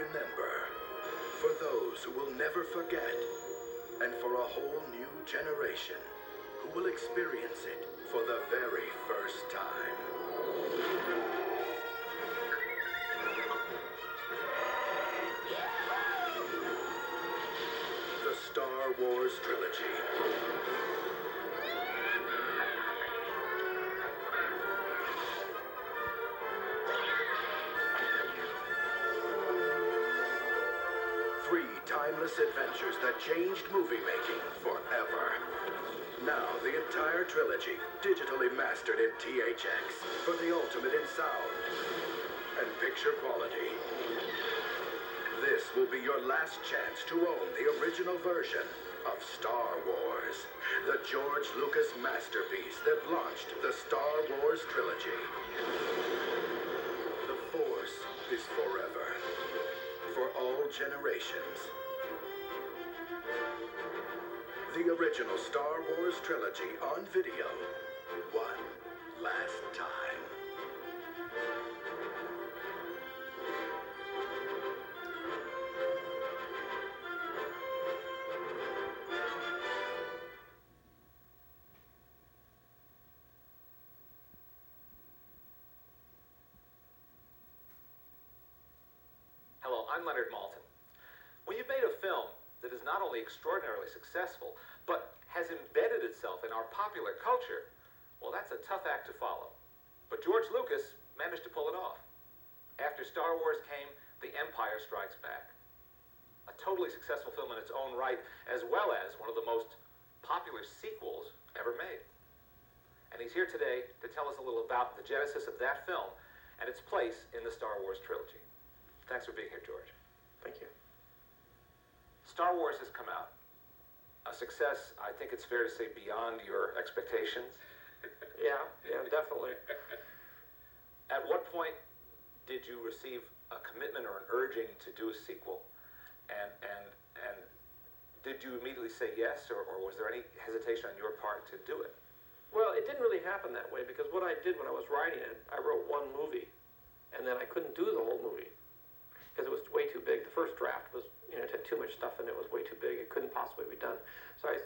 remember, for those who will never forget, and for a whole new generation who will experience it for the very first time. The Star Wars Trilogy. Three timeless adventures that changed movie making forever. Now, the entire trilogy, digitally mastered in THX for the ultimate in sound and picture quality. This will be your last chance to own the original version of Star Wars, the George Lucas masterpiece that launched the Star Wars Trilogy. The Force is forever, for all generations. The original Star Wars Trilogy on video, one last time. Hello, I'm Leonard Maltin. When you've made a film that is not only extraordinarily successful, but has embedded itself in our popular culture, well, that's a tough act to follow. But George Lucas managed to pull it off. After Star Wars came The Empire Strikes Back, a totally successful film in its own right, as well as one of the most popular sequels ever made. And he's here today to tell us a little about the genesis of that film and its place in the Star Wars trilogy. Thanks for being here, George. Thank you. Star Wars has come out. A success, I think it's fair to say, beyond your expectations. Yeah, definitely. At what point did you receive a commitment or an urging to do a sequel? And did you immediately say yes, or was there any hesitation on your part to do it? Well, it didn't really happen that way, because what I did when I was writing it, I wrote one movie, and then I couldn't do the whole movie, because it was way too big. The first draft was, it had too much stuff in it, it was way too big, it couldn't possibly be done. So I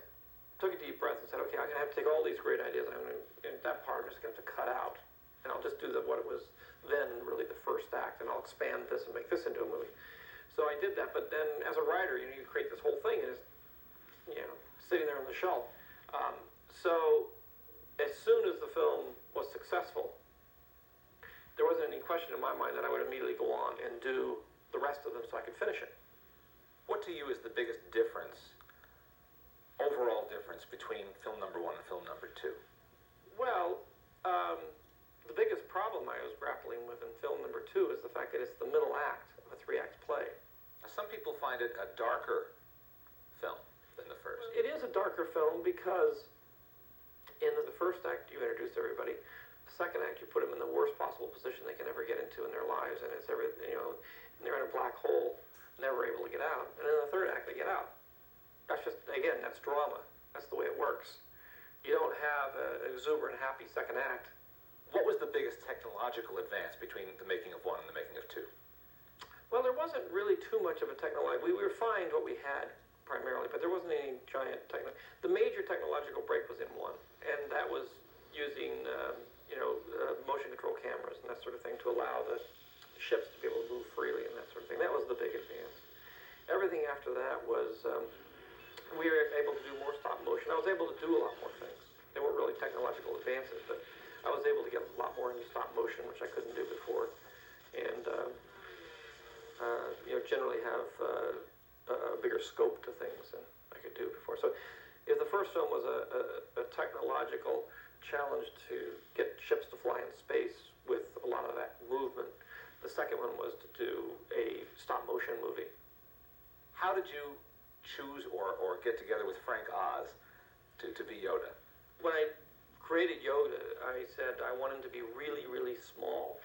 took a deep breath and said, okay, I'm going to have to take all these great ideas, and that part I'm just going to have to cut out, and I'll just do what it was then really the first act, and I'll expand this and make this into a movie. So I did that, but then as a writer, you create this whole thing, and it's, sitting there on the shelf. So as soon as the film was successful, there wasn't any question in my mind that I would immediately go on and do the rest of them so I could finish it. What to you is the biggest difference, overall difference, between film number one and film number two? Well, the biggest problem I was grappling with in film number two is the fact that it's the middle act of a three-act play. Now, some people find it a darker film than the first. It is a darker film because in the first act you introduce everybody. The second act you put them in the worst possible position they can ever get into in their lives, and it's and they're in a black hole, never able to get out. And in the third act they get out. That's just, again, that's drama. That's the way it works. You don't have an exuberant, happy second act. What was the biggest technological advance between the making of one and the making of two? Well, there wasn't really too much of a technology. We refined what we had primarily, but there wasn't any giant technology. The major technological break was in one, and that was using motion control cameras and that sort of thing to allow the ships to be able to move freely and that sort of thing. That was the big advance. Everything after that was we were able to do more stop motion. I was able to do a lot more things. They weren't really technological advances, but I was able to get a lot more into stop motion, which I couldn't do before, and generally have a bigger scope to things than I could do before. So if the first film was a technological challenge to get ships to fly in space with a lot of that movement, the second one was to do a stop motion movie. How did you choose or get together with Frank Oz to be Yoda? When I created Yoda, I said I want him to be really, really small,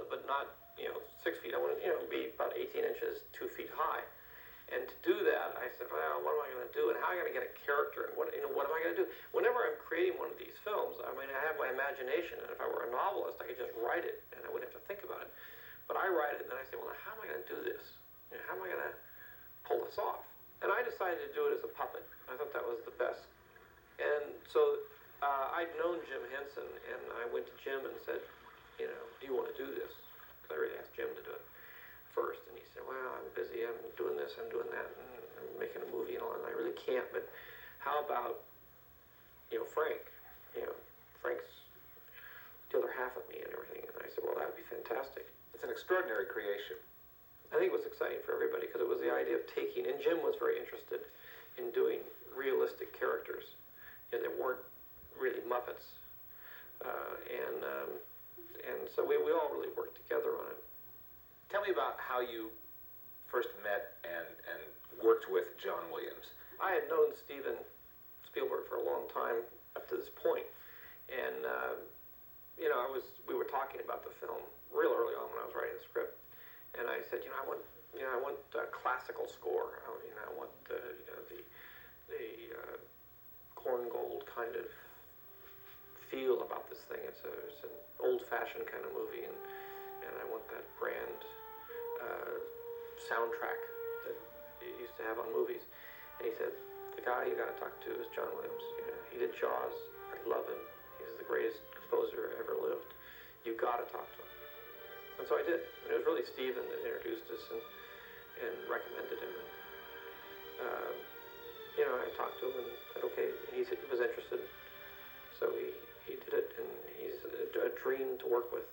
but not 6 feet. I want him to be about 18 inches, 2 feet high. And to do that, I said, well, what am I going to do, and how am I going to get a character, and what am I going to do? Whenever I'm creating one of these films, I have my imagination, and if I were a novelist, I could just write it, and I wouldn't have to think about it. But I write it, and then I say, well, how am I going to do this? How am I going to pull this off? And I decided to do it as a puppet. I thought that was the best. And so I'd known Jim Henson, and I went to Jim and said, do you want to do this? Because I really asked Jim to do it first. And he said, well, I'm busy. I'm doing this, I'm doing that, and I'm making a movie and all, and I really can't. But how about, Frank? Frank's the other half of me and everything. And I said, well, that would be fantastic. It's an extraordinary creation. I think it was exciting for everybody because it was the idea of taking, and Jim was very interested in doing realistic characters that weren't really Muppets. And so we all really worked together on it. Tell me about how you first met and worked with John Williams. I had known Steven Spielberg for a long time up to this point. And, we were talking about the film real early on when I was writing the script. And I said, I want a classical score. I want the corn gold kind of feel about this thing. It's an old-fashioned kind of movie, and I want that grand soundtrack that you used to have on movies. And he said, the guy you got to talk to is John Williams. He did Jaws. I love him. He's the greatest composer ever lived. You got to talk to him. And so I did. And it was really Steven that introduced us and recommended him. And, I talked to him and said, okay. And he said he was interested. So he did it, and he's a dream to work with.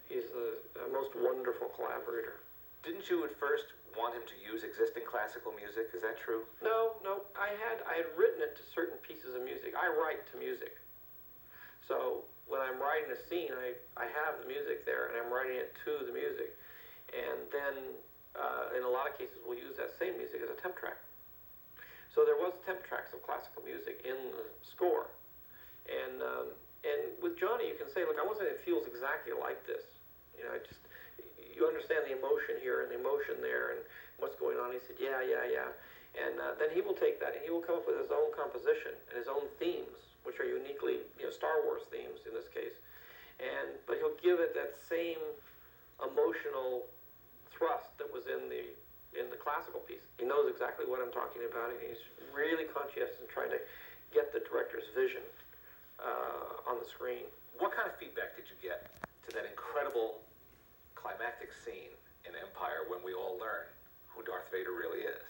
He's the most wonderful collaborator. Didn't you at first want him to use existing classical music? Is that true? No. I had written it to certain pieces of music. I write to music. So when I'm writing a scene, I have the music there, and I'm writing it to the music. And then, in a lot of cases, we'll use that same music as a temp track. So there was temp tracks of classical music in the score. And with Johnny, you can say, look, I want something that feels exactly like this. You understand the emotion here and the emotion there and what's going on. He said, yeah. And then he will take that and he will come up with his own composition and his own themes, which are uniquely, Star Wars themes in this case. But he'll give it that same emotional thrust that was in the classical piece. He knows exactly what I'm talking about, and he's really conscientious in trying to get the director's vision on the screen. What kind of feedback did you get to that incredible climactic scene in Empire when we all learn who Darth Vader really is?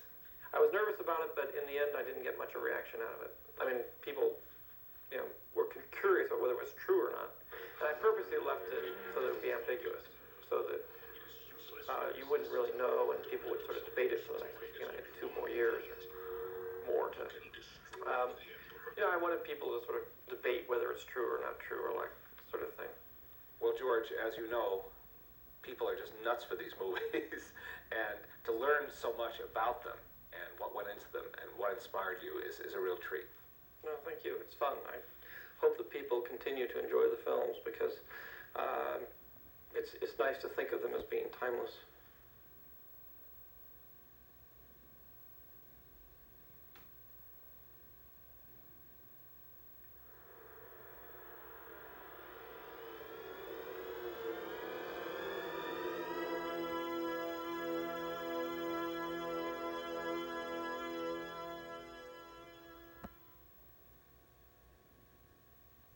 I was nervous about it, but in the end, I didn't get much of a reaction out of it. I mean, people, were curious about whether it was true or not, and I purposely left it so that it would be ambiguous, so that you wouldn't really know, and people would sort of debate it for the next 2 more years or more to. I wanted people to sort of debate whether it's true or not true, or like sort of thing. Well, George, as you know, people are just nuts for these movies, and to learn so much about them and what went into them and what inspired you is a real treat. No, thank you. It's fun. I hope that people continue to enjoy the films because it's nice to think of them as being timeless.